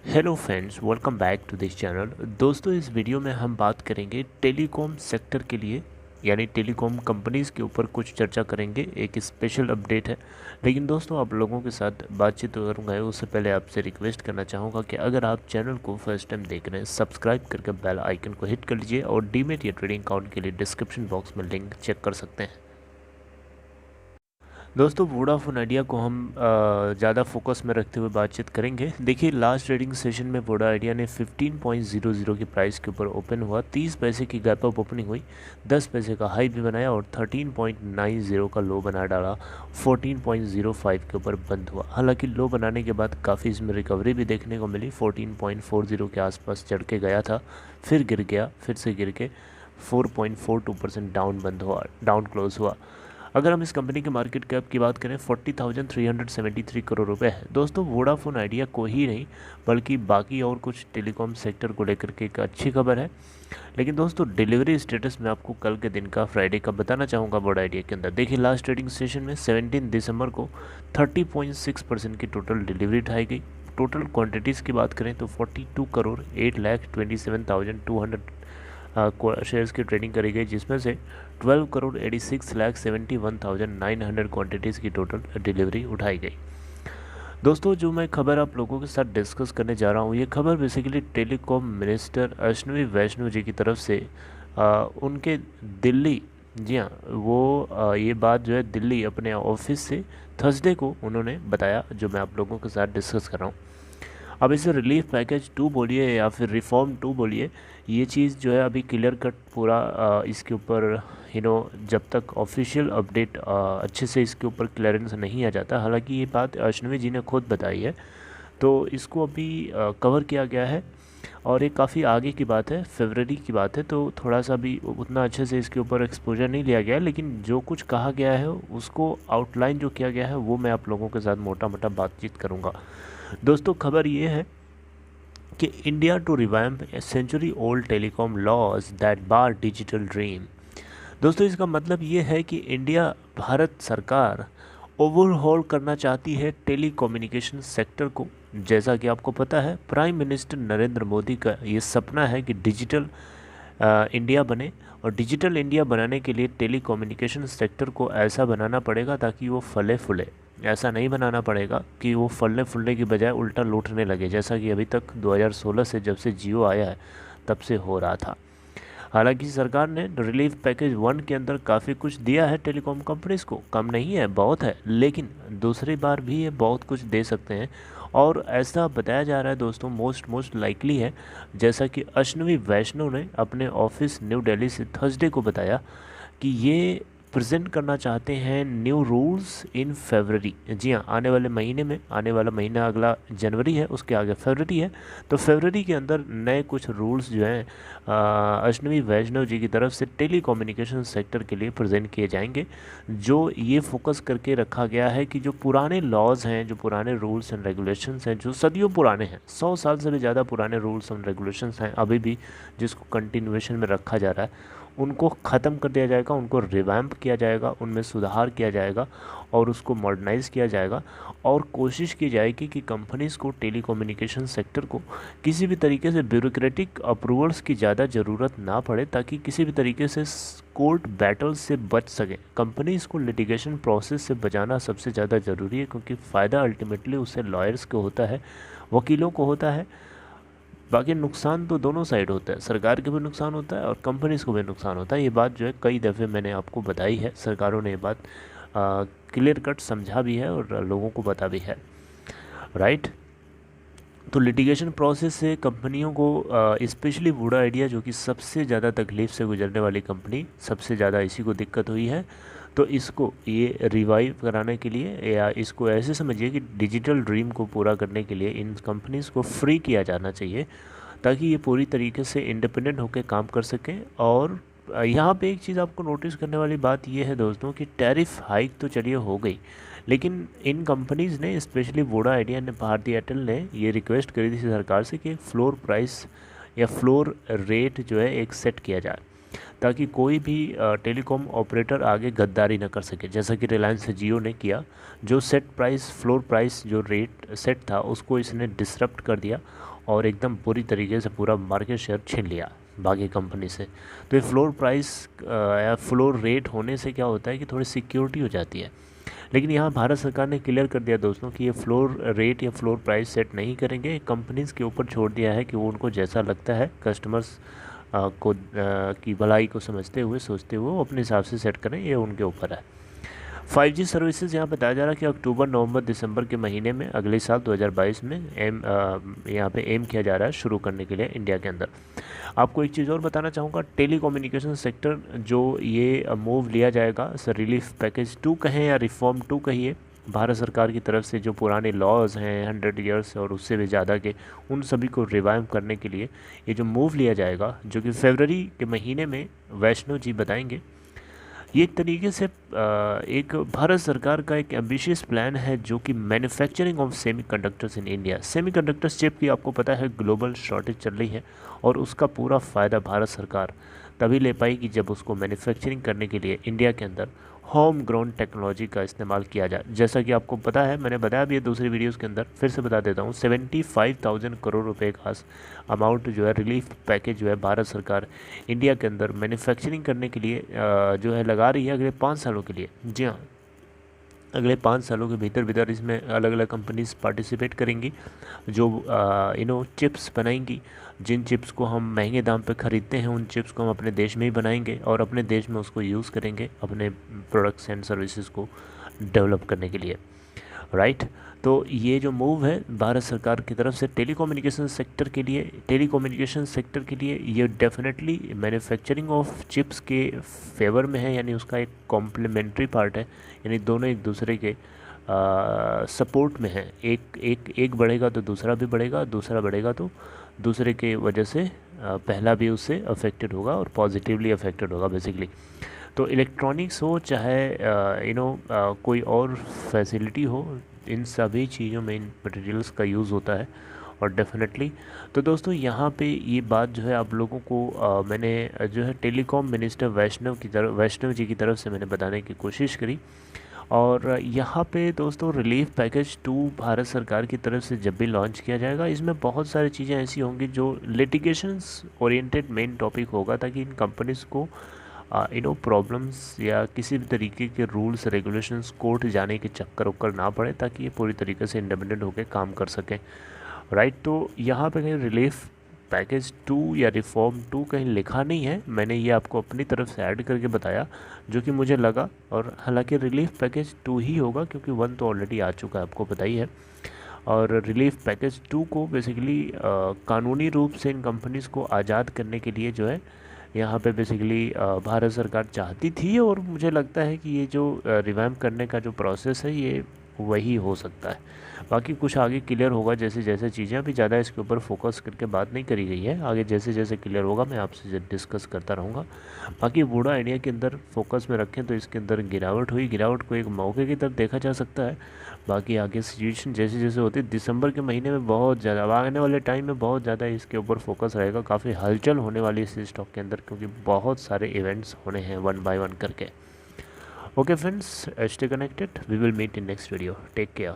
Hello friends, welcome back to this channel. दोस्तों, इस video में हम बात करेंगे टेलीकॉम सेक्टर के लिए, यानी टेलीकॉम कंपनीज़ के ऊपर कुछ चर्चा करेंगे। एक स्पेशल अपडेट है। लेकिन दोस्तों, आप लोगों के साथ बातचीत करूँगा उससे पहले आपसे रिक्वेस्ट करना चाहूँगा कि अगर आप चैनल को फर्स्ट टाइम देख रहे हैं, सब्सक्राइब करके बेल आइकन को हिट कर लीजिए और डीमेट या ट्रेडिंग अकाउंट के लिए डिस्क्रिप्शन बॉक्स में लिंक चेक कर सकते हैं। दोस्तों, वोडाफोन आइडिया को हम ज़्यादा फोकस में रखते हुए बातचीत करेंगे। देखिए, लास्ट ट्रेडिंग सेशन में वोडा आइडिया ने 15.00 की प्राइस के ऊपर ओपन हुआ, 30 पैसे की गैप अप ओपनिंग हुई, 10 पैसे का हाई भी बनाया और 13.90 का लो बना डाला, 14.05 के ऊपर बंद हुआ। हालांकि लो बनाने के बाद काफ़ी इसमें रिकवरी भी देखने को मिली, 14.40 के आसपास चढ़ के गया था, फिर गिर गया, फिर से गिर के 4.42% डाउन बंद हुआ, डाउन क्लोज हुआ। अगर हम इस कंपनी के मार्केट कैप की बात करें, 40,373 करोड़ रुपए है। दोस्तों, वोडाफोन आइडिया को ही नहीं बल्कि बाकी और कुछ टेलीकॉम सेक्टर को लेकर के एक अच्छी खबर है। लेकिन दोस्तों, डिलीवरी स्टेटस में आपको कल के दिन का, फ्राइडे का बताना चाहूँगा। वोडा आइडिया के अंदर देखिए, लास्ट ट्रेडिंग सेशन में 17 दिसंबर को 30.6% की टोटल डिलीवरी उठाई गई। टोटल क्वांटिटीज़ की बात करें तो 42 करोड़ 8,27,200 शेयर्स की ट्रेडिंग करी गई, जिसमें से 12 करोड़ 86,71,900 क्वांटिटीज़ की टोटल डिलीवरी उठाई गई। दोस्तों, जो मैं खबर आप लोगों के साथ डिस्कस करने जा रहा हूँ, ये खबर बेसिकली टेलीकॉम मिनिस्टर अश्विनी वैष्णव जी की तरफ से उनके दिल्ली, जी हाँ, वो ये बात जो है दिल्ली अपने ऑफिस से थर्सडे को उन्होंने बताया, जो मैं आप लोगों के साथ डिस्कस कर रहा हूँ। अब इसे रिलीफ पैकेज 2 बोलिए या फिर रिफॉर्म 2 बोलिए, ये चीज़ जो है अभी क्लियर कट पूरा इसके ऊपर जब तक ऑफिशियल अपडेट अच्छे से इसके ऊपर क्लियरेंस नहीं आ जाता। हालांकि ये बात अश्विनी जी ने खुद बताई है, तो इसको अभी कवर किया गया है और ये काफ़ी आगे की बात है, फरवरी की बात है, तो थोड़ा सा भी उतना अच्छे से इसके ऊपर एक्सपोजर नहीं लिया गया है। लेकिन जो कुछ कहा गया है उसको आउटलाइन जो किया गया है वो मैं आप लोगों के साथ मोटा मोटा बातचीत करूँगा। दोस्तों, खबर ये है कि India to revamp century old telecom laws that bar digital dream. दोस्तों, इसका मतलब ये है कि भारत सरकार ओवरहॉल करना चाहती है टेलीकम्युनिकेशन सेक्टर को। जैसा कि आपको पता है, प्राइम मिनिस्टर नरेंद्र मोदी का ये सपना है कि डिजिटल इंडिया बने, और डिजिटल इंडिया बनाने के लिए टेलीकम्युनिकेशन सेक्टर को ऐसा बनाना पड़ेगा ताकि वो फले फूले। ऐसा नहीं बनाना पड़ेगा कि वो फलने फूलने की बजाय उल्टा लूटने लगे, जैसा कि अभी तक 2016 से जब से जियो आया है तब से हो रहा था। हालांकि सरकार ने रिलीफ पैकेज 1 के अंदर काफ़ी कुछ दिया है टेलीकॉम कंपनीज़ को, कम नहीं है, बहुत है, लेकिन दूसरी बार भी ये बहुत कुछ दे सकते हैं। और ऐसा बताया जा रहा है दोस्तों, मोस्ट लाइकली है, जैसा कि अश्विनी वैष्णव ने अपने ऑफिस न्यू दिल्ली से थर्सडे को बताया कि ये प्रेजेंट करना चाहते हैं न्यू रूल्स इन फरवरी। जी हाँ, आने वाले महीने में, आने वाला महीना अगला जनवरी है, उसके आगे फरवरी है, तो फरवरी के अंदर नए कुछ रूल्स जो हैं अश्विनी वैष्णव जी की तरफ से टेली कम्युनिकेशन सेक्टर के लिए प्रेजेंट किए जाएंगे। जो ये फोकस करके रखा गया है कि जो पुराने लॉज हैं, जो पुराने रूल्स एंड रेगुलेशंस हैं, जो सदियों पुराने हैं, 100 साल से भी ज़्यादा पुराने रूल्स एंड रेगुलेशंस हैं अभी भी, जिसको कंटिन्यूएशन में रखा जा रहा है, उनको ख़त्म कर दिया जाएगा, उनको रिवैम्प किया जाएगा, उनमें सुधार किया जाएगा और उसको मॉडर्नाइज़ किया जाएगा। और कोशिश की जाएगी कि कंपनीज़ को, टेलीकम्युनिकेशन सेक्टर को किसी भी तरीके से ब्यूरोक्रेटिक अप्रूवल्स की ज़्यादा ज़रूरत ना पड़े, ताकि किसी भी तरीके से कोर्ट बैटल से बच सकें। कंपनीज़ को लिटिगेशन प्रोसेस से बचाना सबसे ज़्यादा ज़रूरी है, क्योंकि फ़ायदा अल्टीमेटली उससे लॉयर्स को होता है, वकीलों को होता है। बाकी नुकसान तो दोनों साइड होता है, सरकार के भी नुकसान होता है और कंपनीज़ को भी नुकसान होता है। ये बात जो है कई दफ़े मैंने आपको बताई है, सरकारों ने ये बात क्लियर कट समझा भी है और लोगों को बता भी है, राइट। तो लिटिगेशन प्रोसेस से कंपनियों को, स्पेशली वोडा आइडिया जो कि सबसे ज़्यादा तकलीफ़ से गुजरने वाली कंपनी, सबसे ज़्यादा इसी को दिक्कत हुई है, तो इसको ये रिवाइव कराने के लिए, या इसको ऐसे समझिए कि डिजिटल ड्रीम को पूरा करने के लिए इन कंपनीज़ को फ्री किया जाना चाहिए, ताकि ये पूरी तरीके से इंडिपेंडेंट होकर काम कर सकें। और यहाँ पे एक चीज़ आपको नोटिस करने वाली बात ये है दोस्तों कि टैरिफ हाइक तो चलिए हो गई, लेकिन इन कंपनीज़ ने, स्पेशली वोडा आइडिया ने, भारती एयरटेल ने ये रिक्वेस्ट करी थी सरकार से कि फ्लोर प्राइस या फ्लोर रेट जो है एक सेट किया जाए। ताकि कोई भी टेलीकॉम ऑपरेटर आगे गद्दारी न कर सके, जैसा कि रिलायंस जियो ने किया। जो सेट प्राइस, फ्लोर प्राइस जो रेट सेट था उसको इसने डिसरप्ट कर दिया और एकदम पूरी तरीके से पूरा मार्केट शेयर छीन लिया बाकी कंपनी से। तो ये फ्लोर प्राइस या फ्लोर रेट होने से क्या होता है कि थोड़ी सिक्योरिटी हो जाती है। लेकिन यहाँ भारत सरकार ने क्लियर कर दिया दोस्तों कि ये फ्लोर रेट या फ्लोर प्राइस सेट नहीं करेंगे, कंपनीज़ के ऊपर छोड़ दिया है कि वो उनको जैसा लगता है कस्टमर्स को की भलाई को समझते हुए, सोचते हुए वो अपने हिसाब से सेट करें, ये उनके ऊपर है। 5G सर्विसेज यहाँ बताया जा रहा है कि अक्टूबर, नवंबर, दिसंबर के महीने में अगले साल 2022 में यहाँ पे एम किया जा रहा है शुरू करने के लिए इंडिया के अंदर। आपको एक चीज़ और बताना चाहूँगा, टेलीकम्युनिकेशन सेक्टर जो ये मूव लिया जाएगा, सर रिलीफ पैकेज 2 कहें या रिफॉर्म 2 कहिए, भारत सरकार की तरफ से जो पुराने लॉज हैं 100 ईयर्स और उससे भी ज़्यादा के, उन सभी को रिवाइव करने के लिए ये जो मूव लिया जाएगा, जो कि फरवरी के महीने में वैष्णव जी बताएंगे। ये एक तरीके से एक भारत सरकार का एक एम्बिशियस प्लान है जो कि manufacturing of semiconductors in India. Semiconductors chip की आपको पता है ग्लोबल शॉर्टेज चल रही है और उसका पूरा फ़ायदा भारत सरकार तभी ले पाएगी जब उसको मैन्युफैक्चरिंग करने के लिए इंडिया के अंदर होम ग्रोन टेक्नोलॉजी का इस्तेमाल किया जाए। जैसा कि आपको पता है, मैंने बताया भी है दूसरी वीडियोस के अंदर, फिर से बता देता हूँ, 75,000 करोड़ रुपए का अमाउंट जो है रिलीफ पैकेज जो है भारत सरकार इंडिया के अंदर मैन्युफैक्चरिंग करने के लिए जो है लगा रही है अगले 5 सालों के लिए। जी हाँ, अगले 5 सालों के भीतर इसमें अलग अलग कंपनीज पार्टिसिपेट करेंगी जो चिप्स बनाएंगी। जिन चिप्स को हम महंगे दाम पे ख़रीदते हैं उन चिप्स को हम अपने देश में ही बनाएंगे और अपने देश में उसको यूज़ करेंगे अपने प्रोडक्ट्स एंड सर्विसेज को डेवलप करने के लिए, राइट। तो ये जो मूव है भारत सरकार की तरफ से टेलीकम्युनिकेशन सेक्टर के लिए ये डेफिनेटली मैन्युफैक्चरिंग ऑफ चिप्स के फेवर में है, यानी उसका एक कॉम्प्लीमेंट्री पार्ट है, यानी दोनों एक दूसरे के सपोर्ट में है। एक बढ़ेगा तो दूसरा भी बढ़ेगा, दूसरा बढ़ेगा तो दूसरे के वजह से पहला भी उससे अफेक्टेड होगा और पॉजिटिवली अफेक्टेड होगा बेसिकली। तो इलेक्ट्रॉनिक्स हो चाहे कोई और फैसिलिटी हो, इन सभी चीज़ों में इन मटेरियल्स का यूज़ होता है और डेफिनेटली। तो दोस्तों यहाँ पे ये बात जो है आप लोगों को मैंने जो है टेलीकॉम मिनिस्टर वैष्णव जी की तरफ से मैंने बताने की कोशिश करी। और यहाँ पे दोस्तों रिलीफ पैकेज 2 भारत सरकार की तरफ से जब भी लॉन्च किया जाएगा, इसमें बहुत सारी चीज़ें ऐसी होंगी जो लिटिगेशंस ओरिएंटेड मेन टॉपिक होगा, ताकि इन कंपनीज़ को प्रॉब्लम्स या किसी भी तरीके के रूल्स रेगुलेशंस कोर्ट जाने के चक्कर उक्कर ना पड़े, ताकि ये पूरी तरीके से इंडिपेंडेंट होकर काम कर सकें, राइट। तो यहाँ पे कहीं रिलीफ पैकेज 2 या रिफॉर्म 2 कहीं लिखा नहीं है, मैंने ये आपको अपनी तरफ से ऐड करके बताया जो कि मुझे लगा। और हालांकि रिलीफ पैकेज 2 ही होगा क्योंकि 1 तो ऑलरेडी आ चुका है, आपको पता ही है। और रिलीफ पैकेज 2 को बेसिकली कानूनी रूप से इन कंपनीज़ को आज़ाद करने के लिए जो है यहाँ पे बेसिकली भारत सरकार चाहती थी, और मुझे लगता है कि ये जो रिवैम्प करने का जो प्रोसेस है ये वही हो सकता है। बाकी कुछ आगे क्लियर होगा जैसे जैसे चीज़ें, अभी ज़्यादा इसके ऊपर फोकस करके बात नहीं करी गई है, आगे जैसे जैसे क्लियर होगा मैं आपसे डिस्कस करता रहूँगा। बाकी बूढ़ा आइडिया के अंदर फोकस में रखें तो इसके अंदर गिरावट को एक मौके की तरफ देखा जा सकता है। बाकी आगे सिचुएशन जैसे जैसे होती है, दिसंबर के महीने में बहुत ज़्यादा, आने वाले टाइम में बहुत ज़्यादा इसके ऊपर फोकस रहेगा, काफ़ी हलचल होने वाली है इस स्टॉक के अंदर, क्योंकि बहुत सारे इवेंट्स होने हैं 1 by 1 करके। Okay friends, stay connected, we will meet in next video, take care.